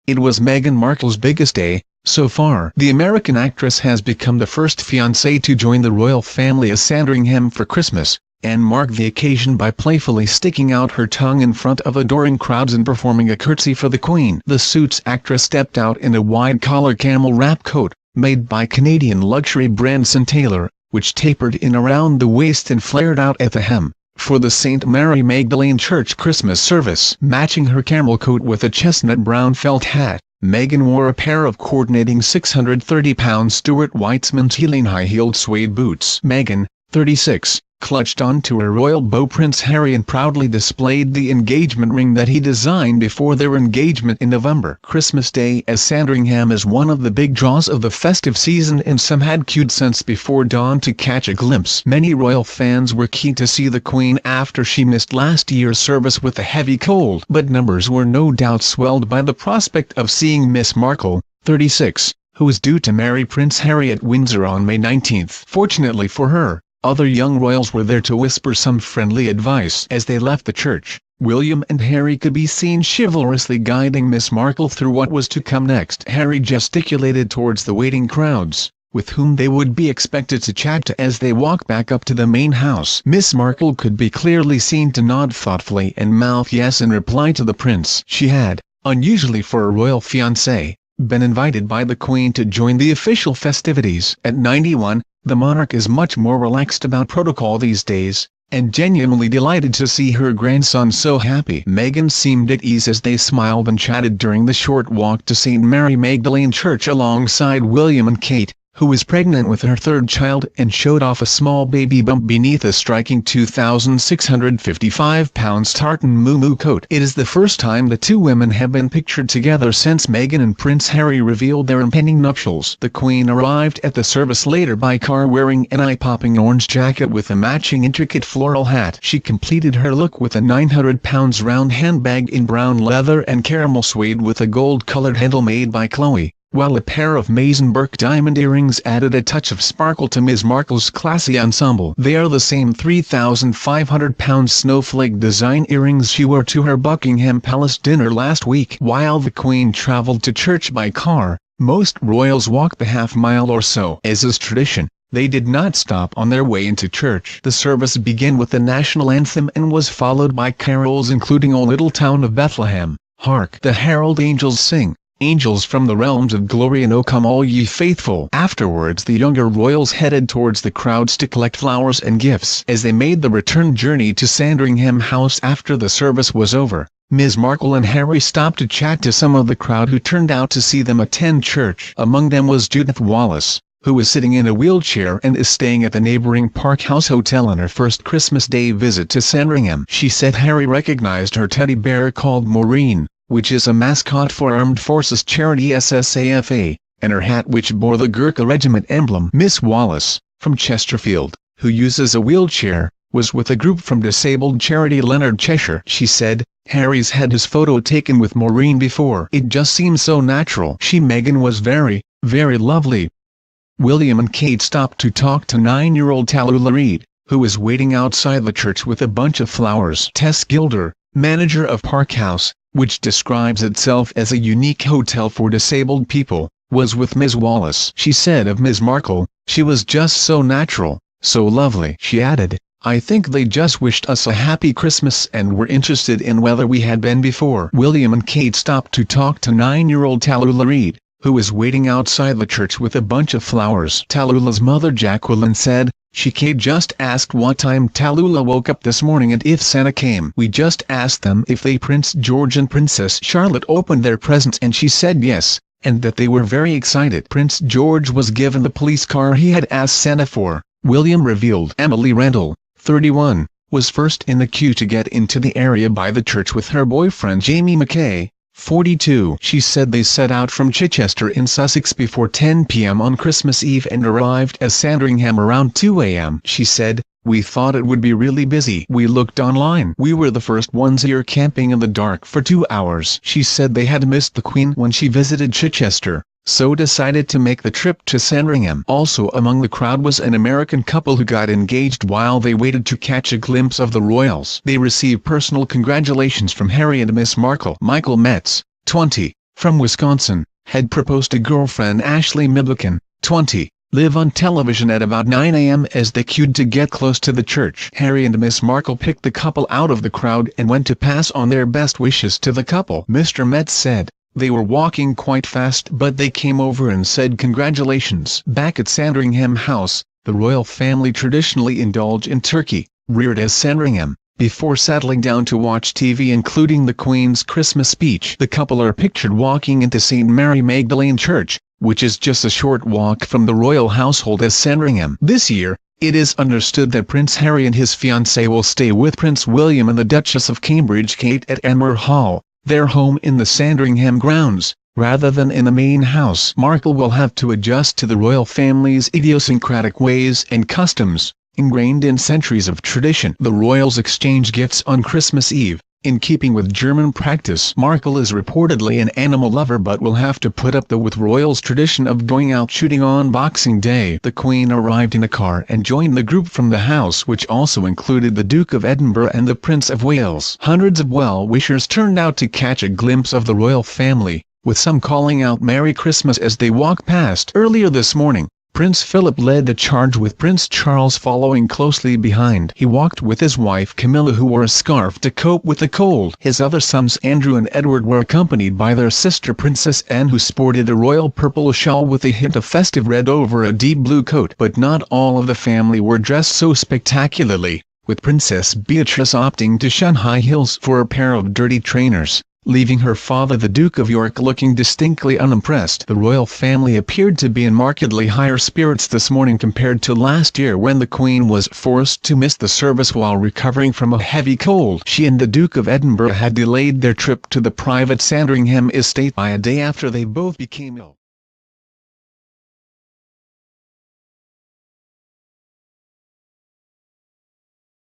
It was Meghan Markle's biggest day so far. The American actress has become the first fiancée to join the royal family at Sandringham for Christmas, and marked the occasion by playfully sticking out her tongue in front of adoring crowds and performing a curtsy for the Queen. The Suits actress stepped out in a wide-collar camel wrap coat, made by Canadian luxury brand St. Taylor, which tapered in around the waist and flared out at the hem, for the St. Mary Magdalene Church Christmas service. Matching her camel coat with a chestnut brown felt hat, Meghan wore a pair of coordinating 630-pound Stuart Weitzman Teeling high-heeled suede boots. Meghan, 36, clutched onto her royal beau Prince Harry and proudly displayed the engagement ring that he designed before their engagement in November. Christmas Day at Sandringham is one of the big draws of the festive season, and some had queued since before dawn to catch a glimpse. Many royal fans were keen to see the Queen after she missed last year's service with a heavy cold, but numbers were no doubt swelled by the prospect of seeing Miss Markle, 36, who is due to marry Prince Harry at Windsor on May 19. Fortunately for her, other young royals were there to whisper some friendly advice. As they left the church, William and Harry could be seen chivalrously guiding Miss Markle through what was to come next. Harry gesticulated towards the waiting crowds, with whom they would be expected to chat to as they walked back up to the main house. Miss Markle could be clearly seen to nod thoughtfully and mouth yes in reply to the prince. She had, unusually for a royal fiancée, been invited by the Queen to join the official festivities. At 91, the monarch is much more relaxed about protocol these days, and genuinely delighted to see her grandson so happy. Meghan seemed at ease as they smiled and chatted during the short walk to St. Mary Magdalene Church alongside William and Kate, who was pregnant with her third child and showed off a small baby bump beneath a striking 2,655-pound tartan muumuu coat. It is the first time the two women have been pictured together since Meghan and Prince Harry revealed their impending nuptials. The Queen arrived at the service later by car wearing an eye-popping orange jacket with a matching intricate floral hat. She completed her look with a 900-pound round handbag in brown leather and caramel suede with a gold-colored handle made by Chloe, while a pair of Meisenberg diamond earrings added a touch of sparkle to Ms. Markle's classy ensemble. They are the same 3,500-pound snowflake design earrings she wore to her Buckingham Palace dinner last week. While the Queen travelled to church by car, most royals walked the half-mile or so. As is tradition, they did not stop on their way into church. The service began with the national anthem and was followed by carols including O Little Town of Bethlehem, Hark the Herald Angels Sing, Angels from the Realms of Glory, and O Come All Ye Faithful. Afterwards the younger royals headed towards the crowds to collect flowers and gifts. As they made the return journey to Sandringham House after the service was over, Ms. Markle and Harry stopped to chat to some of the crowd who turned out to see them attend church. Among them was Judith Wallace, who is sitting in a wheelchair and is staying at the neighboring Park House Hotel on her first Christmas Day visit to Sandringham. She said Harry recognized her teddy bear called Maureen, which is a mascot for Armed Forces charity SSAFA, and her hat which bore the Gurkha Regiment emblem. Miss Wallace, from Chesterfield, who uses a wheelchair, was with a group from disabled charity Leonard Cheshire. She said, Harry's had his photo taken with Maureen before. It just seems so natural. Meghan was very, very lovely. William and Kate stopped to talk to 9-year-old Tallulah Reid, who is waiting outside the church with a bunch of flowers. Tess Gilder, manager of Park House, which describes itself as a unique hotel for disabled people, was with Ms. Wallace. She said of Ms. Markle, she was just so natural, so lovely. She added, I think they just wished us a happy Christmas and were interested in whether we had been before. William and Kate stopped to talk to 9-year-old Tallulah Reid, who is waiting outside the church with a bunch of flowers. Tallulah's mother Jacqueline said, Kate just asked what time Tallulah woke up this morning and if Santa came. We just asked them if Prince George and Princess Charlotte opened their presents and she said yes, and that they were very excited. Prince George was given the police car he had asked Santa for, William revealed. Emily Randall, 31, was first in the queue to get into the area by the church with her boyfriend Jamie Mackay, 42. She said they set out from Chichester in Sussex before 10 p.m. on Christmas Eve and arrived at Sandringham around 2 a.m. She said, we thought it would be really busy. We looked online. We were the first ones here camping in the dark for 2 hours. She said they had missed the Queen when she visited Chichester, so decided to make the trip to Sandringham. Also among the crowd was an American couple who got engaged while they waited to catch a glimpse of the royals. They received personal congratulations from Harry and Miss Markle. Michael Metz, 20, from Wisconsin, had proposed to girlfriend Ashley MEGHAN, 20, live on television at about 9 a.m. as they queued to get close to the church. Harry and Miss Markle picked the couple out of the crowd and went to pass on their best wishes to the couple. Mr. Met said, "They were walking quite fast but they came over and said congratulations." Back at Sandringham House, the royal family traditionally indulge in turkey, reared as Sandringham, before settling down to watch TV, including the Queen's Christmas speech. The couple are pictured walking into St. Mary Magdalene Church, which is just a short walk from the royal household as Sandringham. This year, it is understood that Prince Harry and his fiancée will stay with Prince William and the Duchess of Cambridge Kate at Anmer Hall, their home in the Sandringham grounds, rather than in the main house. Markle will have to adjust to the royal family's idiosyncratic ways and customs, ingrained in centuries of tradition. The royals exchange gifts on Christmas Eve, in keeping with German practice. Markle is reportedly an animal lover but will have to put up with royals' tradition of going out shooting on Boxing Day. The Queen arrived in a car and joined the group from the house, which also included the Duke of Edinburgh and the Prince of Wales. Hundreds of well-wishers turned out to catch a glimpse of the royal family, with some calling out Merry Christmas as they walked past. Earlier this morning, Prince Philip led the charge with Prince Charles following closely behind. He walked with his wife Camilla, who wore a scarf to cope with the cold. His other sons Andrew and Edward were accompanied by their sister Princess Anne, who sported a royal purple shawl with a hint of festive red over a deep blue coat. But not all of the family were dressed so spectacularly, with Princess Beatrice opting to shun high heels for a pair of dirty trainers, leaving her father the Duke of York looking distinctly unimpressed. The royal family appeared to be in markedly higher spirits this morning compared to last year, when the Queen was forced to miss the service while recovering from a heavy cold. She and the Duke of Edinburgh had delayed their trip to the private Sandringham estate by a day after they both became ill.